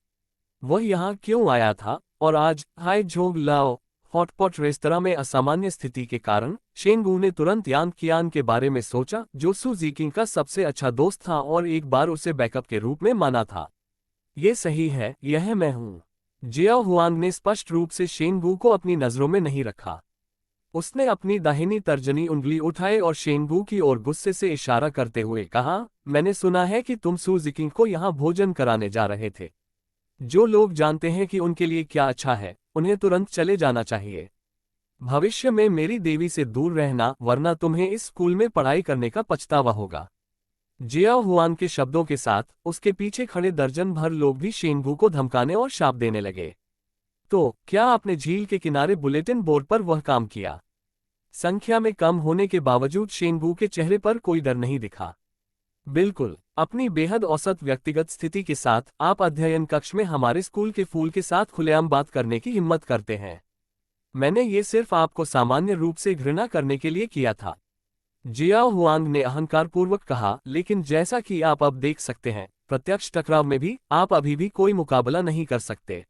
वह यहाँ क्यों आया था और आज हाई झोंग लाओ हॉटपॉट रेस्तरां में असामान्य स्थिति के कारण शेनबू ने तुरंत यान कियान के बारे में सोचा, जो सू जीकिंग का सबसे अच्छा दोस्त था और एक बार उसे बैकअप के रूप में माना था। ये सही है, यह मैं हूँ। जियाओ हुआंग ने स्पष्ट रूप से शेनबू को अपनी नजरों में नहीं रखा। उसने अपनी दाहिनी तर्जनी उंगली उठाई और शेनबू की ओर गुस्से से इशारा करते हुए कहा, मैंने सुना है कि तुम सू जीकिंग को यहाँ भोजन कराने जा रहे थे। जो लोग जानते हैं कि उनके लिए क्या अच्छा है, उन्हें तुरंत चले जाना चाहिए। भविष्य में मेरी देवी से दूर रहना, वरना तुम्हें इस स्कूल में पढ़ाई करने का पछतावा होगा। जियाओ हुआन के शब्दों के साथ उसके पीछे खड़े दर्जन भर लोग भी शेनबू को धमकाने और शाप देने लगे। तो क्या आपने झील के किनारे बुलेटिन बोर्ड पर वह काम किया? संख्या में कम होने के बावजूद शेनबू के चेहरे पर कोई डर नहीं दिखा। बिल्कुल, अपनी बेहद औसत व्यक्तिगत स्थिति के साथ आप अध्ययन कक्ष में हमारे स्कूल के फूल के साथ खुलेआम बात करने की हिम्मत करते हैं। मैंने ये सिर्फ आपको सामान्य रूप से घृणा करने के लिए किया था। जियाओ हुआंग ने अहंकारपूर्वक कहा, लेकिन जैसा कि आप अब देख सकते हैं, प्रत्यक्ष टकराव में भी आप अभी भी कोई मुकाबला नहीं कर सकते।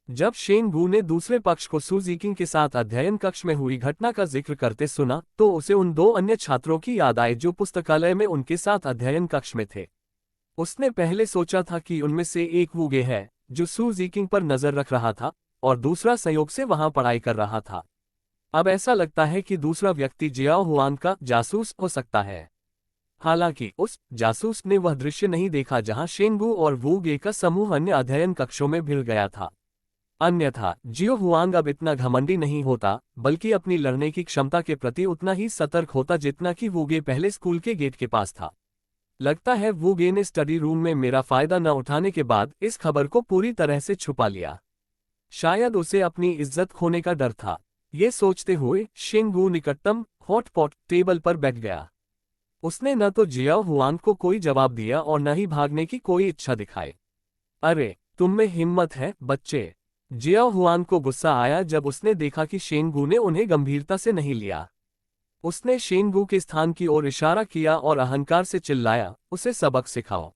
जब शेनबू ने दूसरे पक्ष को सू जीकिंग के साथ अध्ययन कक्ष में हुई घटना का जिक्र करते सुना, तो उसे उन दो अन्य छात्रों की याद आई जो पुस्तकालय में उनके साथ अध्ययन कक्ष में थे। उसने पहले सोचा था कि उनमें से एक वूगे है, जो सू जीकिंग पर नजर रख रहा था, और दूसरा संयोग से वहां पढ़ाई कर रहा था। अब ऐसा लगता है कि दूसरा व्यक्ति जियाओ हुआंग का जासूस हो सकता है। हालांकि उस जासूस ने वह दृश्य नहीं देखा जहां शेनबू और वू गे का समूह अन्य अध्ययन कक्षों में भिड़ गया था। अन्यथा जियो हुआंग अब इतना घमंडी नहीं होता, बल्कि अपनी लड़ने की क्षमता के प्रति उतना ही सतर्क होता जितना कि वू गे पहले स्कूल के गेट के पास था। लगता है वू गे ने स्टडी रूम में मेरा फायदा न उठाने के बाद इस खबर को पूरी तरह से छुपा लिया। शायद उसे अपनी इज्जत खोने का डर था। ये सोचते हुए शेनबू निकटतम हॉटपॉट टेबल पर बैठ गया। उसने न तो जियाओ हुआंग को कोई जवाब दिया और न ही भागने की कोई इच्छा दिखाई। अरे, तुम में हिम्मत है, बच्चे। जियाओ हुआंग को गुस्सा आया जब उसने देखा कि शेनबू ने उन्हें गंभीरता से नहीं लिया। उसने शेनबू के स्थान की ओर इशारा किया और अहंकार से चिल्लाया, उसे सबक सिखाओ।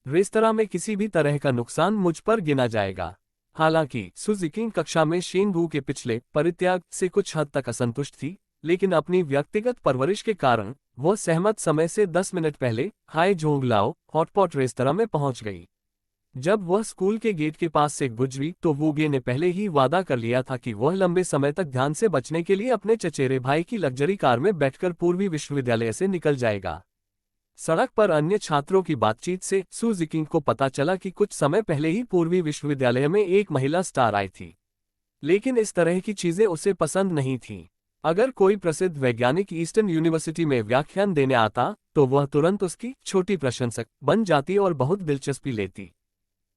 रेस्तरां में किसी भी तरह का नुकसान मुझ पर गिना जाएगा। हालांकि सू जीकिंग कक्षा में शेनबू के पिछले परित्याग से कुछ हद तक असंतुष्ट थी, लेकिन अपनी व्यक्तिगत परवरिश के कारण वह सहमत समय से 10 मिनट पहले हाई झोंग लाओ हॉटपॉट रेस्तरां में पहुंच गई। जब वह स्कूल के गेट के पास से गुजरी तो वूगे ने पहले ही वादा कर लिया था कि वह लंबे समय तक ध्यान से बचने के लिए अपने चचेरे भाई की लग्जरी कार में बैठकर पूर्वी विश्वविद्यालय से निकल जाएगा। सड़क पर अन्य छात्रों की बातचीत से सू जीकिंग को पता चला कि कुछ समय पहले ही पूर्वी विश्वविद्यालय में एक महिला स्टार आई थी, लेकिन इस तरह की चीजें उसे पसंद नहीं थीं। अगर कोई प्रसिद्ध वैज्ञानिक ईस्टर्न यूनिवर्सिटी में व्याख्यान देने आता तो वह तुरंत उसकी छोटी प्रशंसक बन जाती और बहुत दिलचस्पी लेती।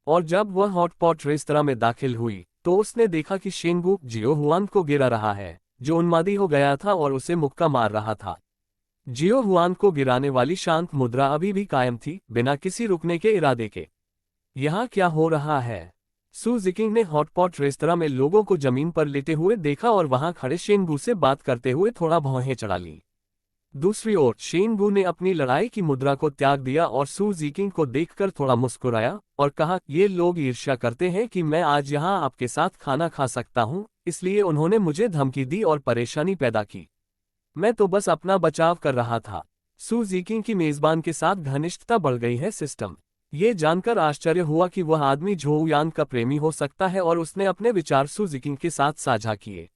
और जब वह हॉटपॉट रेस्तरां में दाखिल हुई तो उसने देखा कि शेनबू जियो हुआन को गिरा रहा है, जो उन्मादी हो गया था और उसे मुक्का मार रहा था। जियो हुआन को गिराने वाली शांत मुद्रा अभी भी कायम थी, बिना किसी रुकने के इरादे के। यहाँ क्या हो रहा है? सू जीकिंग ने हॉटपॉट रेस्तरां में लोगों को जमीन पर लेटे हुए देखा और वहां खड़े शेनबू से बात करते हुए थोड़ा भौहें चढ़ा ली। दूसरी ओर शेनबू ने अपनी लड़ाई की मुद्रा को त्याग दिया और सू जीकिंग को देखकर थोड़ा मुस्कुराया और कहा, ये लोग ईर्ष्या करते हैं कि मैं आज यहाँ आपके साथ खाना खा सकता हूँ, इसलिए उन्होंने मुझे धमकी दी और परेशानी पैदा की। मैं तो बस अपना बचाव कर रहा था। सू जीकिंग की मेजबान के साथ घनिष्ठता बढ़ गई है सिस्टम। ये जानकर आश्चर्य हुआ कि वह आदमी झोउ यान का प्रेमी हो सकता है और उसने अपने विचार सू जीकिंग के साथ साझा किए।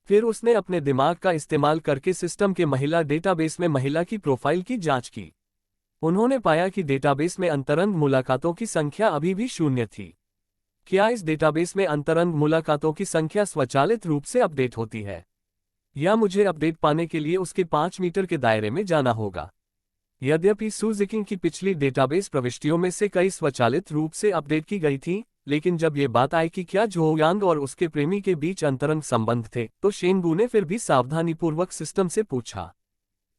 फिर उसने अपने दिमाग का इस्तेमाल करके सिस्टम के महिला डेटाबेस में महिला की प्रोफाइल की जांच की। उन्होंने पाया कि डेटाबेस में अंतरंग मुलाकातों की संख्या अभी भी 0 थी। क्या इस डेटाबेस में अंतरंग मुलाकातों की संख्या स्वचालित रूप से अपडेट होती है? या मुझे अपडेट पाने के लिए उसके 5 मीटर के दायरे में जाना होगा। यद्यपि सू जिकिंग की पिछली डेटाबेस प्रविष्टियों में से कई स्वचालित रूप से अपडेट की गई थी, लेकिन जब ये बात आई कि क्या झो यांग और उसके प्रेमी के बीच अंतरंग संबंध थे, तो शेनबू ने फिर भी सावधानीपूर्वक सिस्टम से पूछा,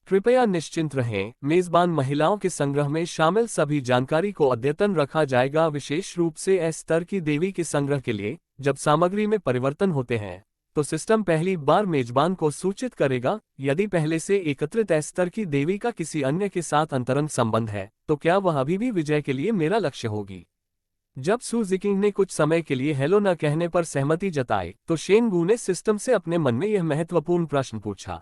कृपया निश्चिंत रहें, मेजबान महिलाओं के संग्रह में शामिल सभी जानकारी को अद्यतन रखा जाएगा, विशेष रूप से एस स्तर की देवी के संग्रह के लिए। जब सामग्री में परिवर्तन होते हैं तो सिस्टम पहली बार मेजबान को सूचित करेगा। यदि पहले से एकत्रित एस स्तर की देवी का किसी अन्य के साथ अंतरंग संबंध है, तो क्या वह अभी भी विजय के लिए मेरा लक्ष्य होगी। जब सू जिकिंग ने कुछ समय के लिए हेलो न कहने पर सहमति जताई, तो शेनबू ने सिस्टम से अपने मन में यह महत्वपूर्ण प्रश्न पूछा।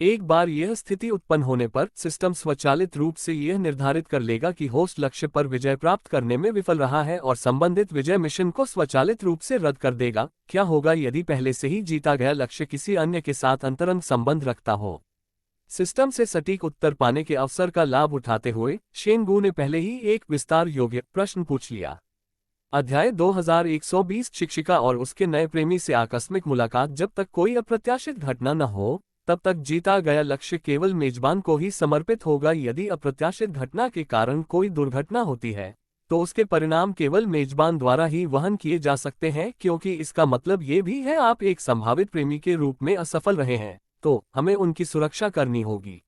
एक बार यह स्थिति उत्पन्न होने पर सिस्टम स्वचालित रूप से यह निर्धारित कर लेगा कि होस्ट लक्ष्य पर विजय प्राप्त करने में विफल रहा है और संबंधित विजय मिशन को स्वचालित रूप से रद्द कर देगा। क्या होगा यदि पहले से ही जीता गया लक्ष्य किसी अन्य के साथ अंतरंग संबंध रखता हो। सिस्टम से सटीक उत्तर पाने के अवसर का लाभ उठाते हुए शेनबू ने पहले ही एक विस्तार योग्य प्रश्न पूछ लिया। अध्याय 2120 शिक्षिका और उसके नए प्रेमी से आकस्मिक मुलाकात। जब तक कोई अप्रत्याशित घटना न हो, तब तक जीता गया लक्ष्य केवल मेजबान को ही समर्पित होगा। यदि अप्रत्याशित घटना के कारण कोई दुर्घटना होती है, तो उसके परिणाम केवल मेजबान द्वारा ही वहन किए जा सकते हैं, क्योंकि इसका मतलब ये भी है आप एक संभावित प्रेमी के रूप में असफल रहे हैं, तो हमें उनकी सुरक्षा करनी होगी।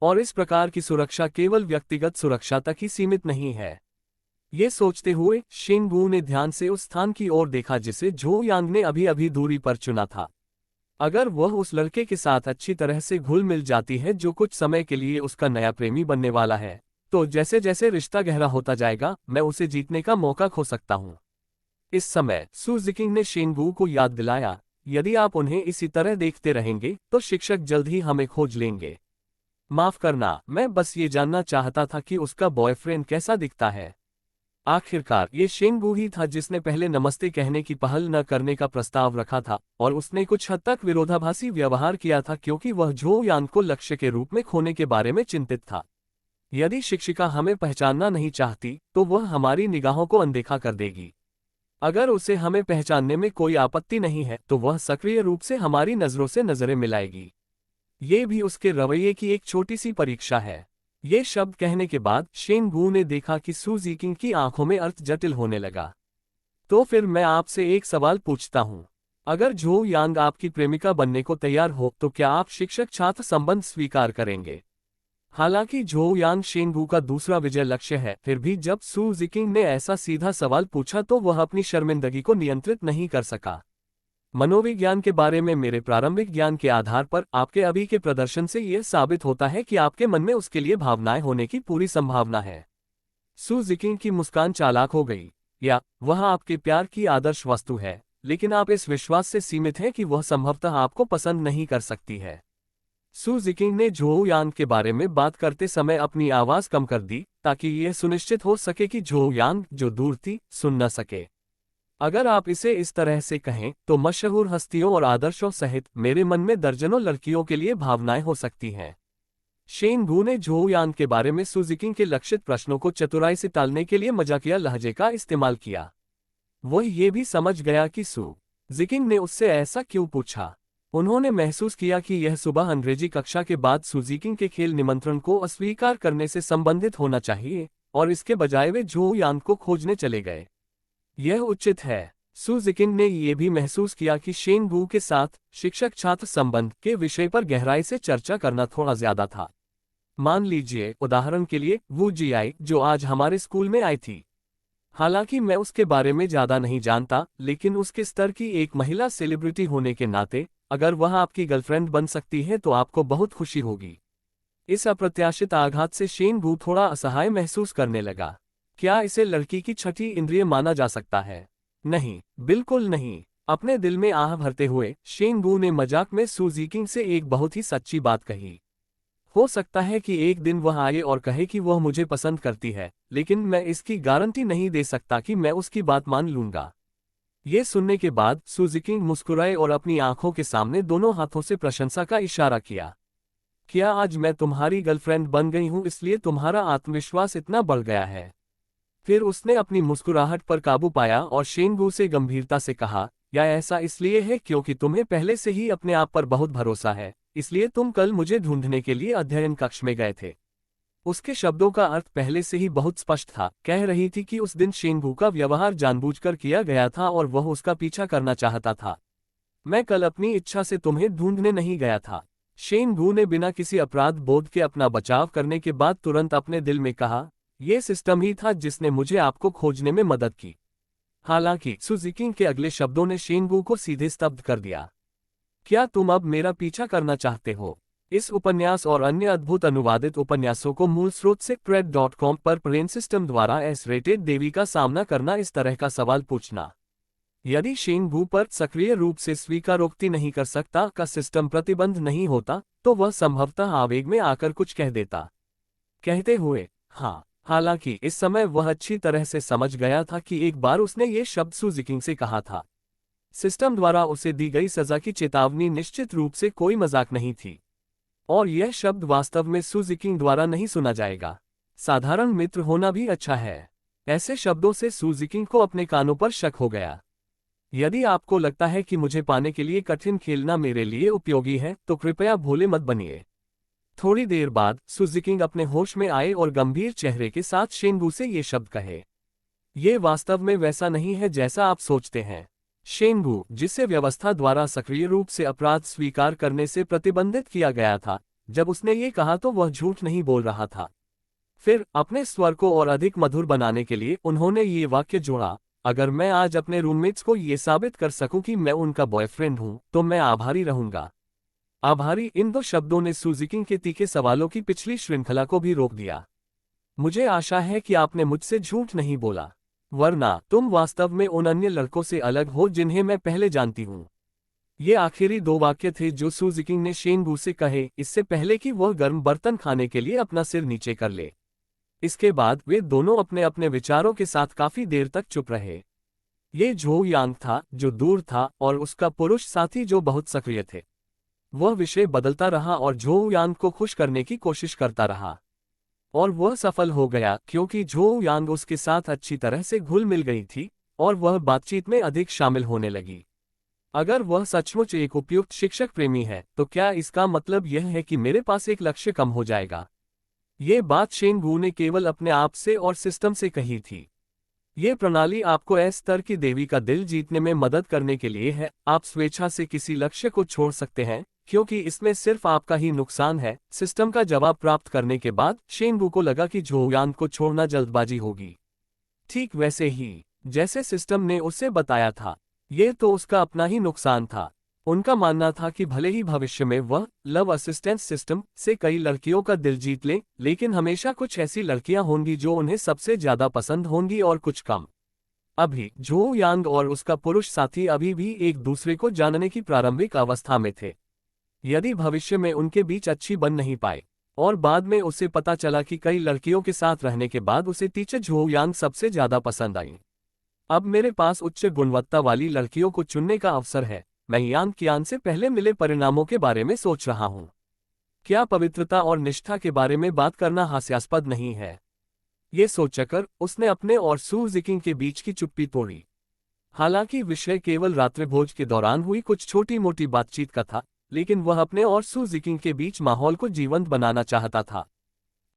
और इस प्रकार की सुरक्षा केवल व्यक्तिगत सुरक्षा तक ही सीमित नहीं है। ये सोचते हुए शेनबू ने ध्यान से उस स्थान की ओर देखा जिसे झो यांग ने अभी अभी दूरी पर चुना था। अगर वह उस लड़के के साथ अच्छी तरह से घुल मिल जाती है जो कुछ समय के लिए उसका नया प्रेमी बनने वाला है, तो जैसे जैसे रिश्ता गहरा होता जाएगा, मैं उसे जीतने का मौका खो सकता हूँ। इस समय सू जिकिंग ने शेनबू को याद दिलाया, यदि आप उन्हें इसी तरह देखते रहेंगे तो शिक्षक जल्द ही हमें खोज लेंगे। माफ करना, मैं बस ये जानना चाहता था कि उसका बॉयफ्रेंड कैसा दिखता है। आखिरकार ये शेनबू ही था जिसने पहले नमस्ते कहने की पहल न करने का प्रस्ताव रखा था, और उसने कुछ हद तक विरोधाभासी व्यवहार किया था क्योंकि वह झो यांग को लक्ष्य के रूप में खोने के बारे में चिंतित था। यदि शिक्षिका हमें पहचानना नहीं चाहती, तो वह हमारी निगाहों को अनदेखा कर देगी। अगर उसे हमें पहचानने में कोई आपत्ति नहीं है, तो वह सक्रिय रूप से हमारी नजरों से नजरें मिलाएगी। ये भी उसके रवैये की एक छोटी सी परीक्षा है। ये शब्द कहने के बाद शेनबू ने देखा कि सू जिकिंग की आंखों में अर्थ जटिल होने लगा। तो फिर मैं आपसे एक सवाल पूछता हूँ, अगर झो यांग आपकी प्रेमिका बनने को तैयार हो, तो क्या आप शिक्षक छात्र संबंध स्वीकार करेंगे। हालांकि झो यांग शेनबू का दूसरा विजय लक्ष्य है, फिर भी जब सू जिकिंग ने ऐसा सीधा सवाल पूछा तो वह अपनी शर्मिंदगी को नियंत्रित नहीं कर सका। मनोविज्ञान के बारे में मेरे प्रारंभिक ज्ञान के आधार पर आपके अभी के प्रदर्शन से यह साबित होता है कि आपके मन में उसके लिए भावनाएं होने की पूरी संभावना है। सू जिकिंग की मुस्कान चालाक हो गई। या वह आपके प्यार की आदर्श वस्तु है, लेकिन आप इस विश्वास से सीमित हैं कि वह संभवतः आपको पसंद नहीं कर सकती है। सू जिकिंग ने झो यांग के बारे में बात करते समय अपनी आवाज कम कर दी, ताकि यह सुनिश्चित हो सके कि झो यांग, जो दूर थी, सुन न सके। अगर आप इसे इस तरह से कहें, तो मशहूर हस्तियों और आदर्शों सहित मेरे मन में दर्जनों लड़कियों के लिए भावनाएं हो सकती हैं। शेनबू ने झो यांग के बारे में सू जिकिंग के लक्षित प्रश्नों को चतुराई से टालने के लिए मजाकिया लहजे का इस्तेमाल किया। वह ये भी समझ गया कि सू जिकिंग ने उससे ऐसा क्यों पूछा। उन्होंने महसूस किया कि यह सुबह अंग्रेजी कक्षा के बाद सू जिकिंग के खेल निमंत्रण को अस्वीकार करने से संबंधित होना चाहिए, और इसके बजाय वे झो यांग को खोजने चले गए। यह उचित है। सू जिकिंग ने यह भी महसूस किया कि शेनबू के साथ शिक्षक छात्र संबंध के विषय पर गहराई से चर्चा करना थोड़ा ज्यादा था। मान लीजिए, उदाहरण के लिए, वू जियाई, जो आज हमारे स्कूल में आई थी। हालांकि मैं उसके बारे में ज्यादा नहीं जानता, लेकिन उसके स्तर की एक महिला सेलिब्रिटी होने के नाते अगर वह आपकी गर्लफ्रेंड बन सकती है तो आपको बहुत खुशी होगी। इस अप्रत्याशित आघात से शेनबू थोड़ा असहाय महसूस करने लगा। क्या इसे लड़की की छठी इंद्रिय माना जा सकता है? नहीं, बिल्कुल नहीं। अपने दिल में आह भरते हुए शेनबू ने मजाक में सू जिकिंग से एक बहुत ही सच्ची बात कही। हो सकता है कि एक दिन वह आए और कहे कि वह मुझे पसंद करती है, लेकिन मैं इसकी गारंटी नहीं दे सकता कि मैं उसकी बात मान लूंगा। ये सुनने के बाद सू जिकिंग मुस्कुराए और अपनी आंखों के सामने दोनों हाथों से प्रशंसा का इशारा किया। क्या आज मैं तुम्हारी गर्लफ्रेंड बन गई हूं, इसलिए तुम्हारा आत्मविश्वास इतना बढ़ गया है? फिर उसने अपनी मुस्कुराहट पर काबू पाया और शेनबू से गंभीरता से कहा, या ऐसा इसलिए है क्योंकि तुम्हें पहले से ही अपने आप पर बहुत भरोसा है, इसलिए तुम कल मुझे ढूंढने के लिए अध्ययन कक्ष में गए थे। उसके शब्दों का अर्थ पहले से ही बहुत स्पष्ट था। कह रही थी कि उस दिन शेंगू का व्यवहार जानबूझकर किया गया था और वह उसका पीछा करना चाहता था। मैं कल अपनी इच्छा से तुम्हें ढूंढने नहीं गया था। शेंगू ने बिना किसी अपराध बोध के अपना बचाव करने के बाद तुरंत अपने दिल में कहा, यह सिस्टम ही था जिसने मुझे आपको खोजने में मदद की। हालांकि सुजुकी के अगले शब्दों ने शेंगू को सीधे स्तब्ध कर दिया। क्या तुम अब मेरा पीछा करना चाहते हो? इस उपन्यास और अन्य अद्भुत अनुवादित उपन्यासों को मूल स्रोत से crate.com पर प्रेन सिस्टम द्वारा S-रेटेड देवी का सामना करना इस तरह का सवाल पूछना। यदि शेंगू पर सक्रिय रूप से स्वीकारोक्ति नहीं कर सकता का सिस्टम प्रतिबंध नहीं होता, तो वह संभवतः आवेग में आकर कुछ कह देता। कहते हुए हाँ। हालांकि इस समय वह अच्छी तरह से समझ गया था कि एक बार उसने ये शब्द सुजुकी से कहा था। सिस्टम द्वारा उसे दी गई सजा की चेतावनी निश्चित रूप से कोई मजाक नहीं थी। और यह शब्द वास्तव में सुजुकी द्वारा नहीं सुना जाएगा। साधारण मित्र होना भी अच्छा है। ऐसे शब्दों से सुजुकी को अपने कानों पर शक हो गया। यदि आपको लगता है कि मुझे पाने के लिए कठिन खेलना मेरे लिए उपयोगी है, तो कृपया भोले मत बनिए। थोड़ी देर बाद सुजुकी अपने होश में आए और गंभीर चेहरे के साथ शेंगू से ये शब्द कहे, ये वास्तव में वैसा नहीं है जैसा आप सोचते हैं। शेंगू, जिसे व्यवस्था द्वारा सक्रिय रूप से अपराध स्वीकार करने से प्रतिबंधित किया गया था, जब उसने ये कहा तो वह झूठ नहीं बोल रहा था। फिर अपने स्वर को और अधिक मधुर बनाने के लिए उन्होंने ये वाक्य जोड़ा, अगर मैं आज अपने रूममेट्स को ये साबित कर सकूं कि मैं उनका बॉयफ्रेंड हूं, तो मैं आभारी रहूंगा। आभारी, इन दो शब्दों ने सुजुकी के तीखे सवालों की पिछली श्रृंखला को भी रोक दिया। मुझे आशा है कि आपने मुझसे झूठ नहीं बोला, वरना तुम वास्तव में उन अन्य लड़कों से अलग हो जिन्हें मैं पहले जानती हूं। ये आखिरी दो वाक्य थे जो सुजुकी ने शेंगू से कहे, इससे पहले कि वह गर्म बर्तन खाने के लिए अपना सिर नीचे कर ले। इसके बाद वे दोनों अपने अपने विचारों के साथ काफी देर तक चुप रहे। ये झो यांग था जो दूर था और उसका पुरुष साथी जो बहुत सक्रिय थे। वह विषय बदलता रहा और झो यांग को खुश करने की कोशिश करता रहा। और वह सफल हो गया क्योंकि झो यांग उसके साथ अच्छी तरह से घुल मिल गई थी और वह बातचीत में अधिक शामिल होने लगी। अगर वह सचमुच एक उपयुक्त शिक्षक प्रेमी है, तो क्या इसका मतलब यह है कि मेरे पास एक लक्ष्य कम हो जाएगा? ये बात शेंगू ने केवल अपने आप से और सिस्टम से कही थी। ये प्रणाली आपको इस स्तर की देवी का दिल जीतने में मदद करने के लिए है। आप स्वेच्छा से किसी लक्ष्य को छोड़ सकते हैं क्योंकि इसमें सिर्फ आपका ही नुकसान है। सिस्टम का जवाब प्राप्त करने के बाद शेंगू को लगा कि झो यांग को छोड़ना जल्दबाजी होगी। ठीक वैसे ही जैसे सिस्टम ने उसे बताया था, ये तो उसका अपना ही नुकसान था। उनका मानना था कि भले ही भविष्य में वह लव असिस्टेंस सिस्टम से कई लड़कियों का दिल जीत ले, लेकिन हमेशा कुछ ऐसी लड़कियां होंगी जो उन्हें सबसे ज्यादा पसंद होंगी और कुछ कम। अभी झो यांग और उसका पुरुष साथी अभी भी एक दूसरे को जानने की प्रारंभिक अवस्था में थे। यदि भविष्य में उनके बीच अच्छी बन नहीं पाए और बाद में उसे पता चला कि कई लड़कियों के साथ रहने के बाद उसे टीचर झो यांग सबसे ज्यादा पसंद आई। अब मेरे पास उच्च गुणवत्ता वाली लड़कियों को चुनने का अवसर है। मैं यांग कियान से पहले मिले परिणामों के बारे में सोच रहा हूं। क्या पवित्रता और निष्ठा के बारे में बात करना हास्यास्पद नहीं है? ये सोचकर उसने अपने और सुजुकी के बीच की चुप्पी तोड़ी। हालांकि विषय केवल रात्रिभोज के दौरान हुई कुछ छोटी मोटी बातचीत का था, लेकिन वह अपने और सुजुकी के बीच माहौल को जीवंत बनाना चाहता था।